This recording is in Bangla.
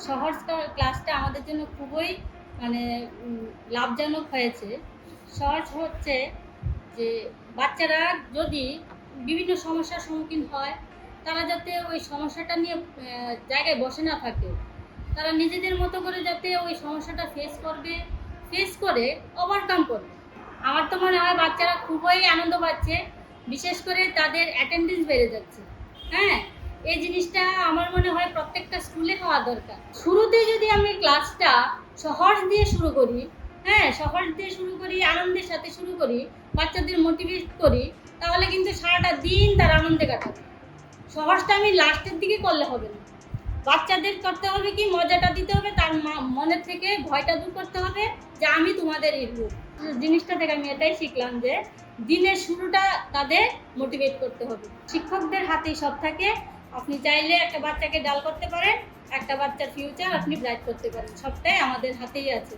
সহজ ক্লাসটা আমাদের জন্য খুবই মানে লাভজনক হয়েছে। সহজ হচ্ছে যে বাচ্চারা যদি বিভিন্ন সমস্যার সম্মুখীন হয়, তারা যাতে ওই সমস্যাটা নিয়ে জায়গায় বসে না থাকে, তারা নিজেদের মতো করে যাতে ওই সমস্যাটা ফেস করে ওভারকাম করবে। আমার তো মনে হয় বাচ্চারা খুবই আনন্দ পাচ্ছে, বিশেষ করে তাদের অ্যাটেন্ডেন্স বেড়ে যাচ্ছে। হ্যাঁ, এই জিনিসটা আমার মনে হয় প্রত্যেকটা স্কুলে হওয়া দরকার। শুরুতে যদি আমি ক্লাসটা সহজ দিয়ে শুরু করি, হ্যাঁ সহজ দিয়ে শুরু করি, আনন্দের সাথে শুরু করি, বাচ্চাদের মোটিভেট করি, তাহলে কিন্তু সারাটা দিন তার আনন্দে কাটাবে। সহজটা আমি লাস্টের দিকে করলে হবে না। বাচ্চাদের করতে হবে কি, মজাটা দিতে হবে, তার মনের থেকে ভয়টা দূর করতে হবে যে আমি তোমাদের এই গ্রুপ। জিনিসটা থেকে আমি এটাই শিখলাম যে দিনের শুরুটা তাদের মোটিভেট করতে হবে। শিক্ষকদের হাতেই সব থাকে। আপনি চাইলে একটা বাচ্চাকে ডাল করতে পারেন, একটা বাচ্চার ফিউচার আপনি ব্রাইট করতে পারেন, সবটাই আমাদের হাতেই আছে।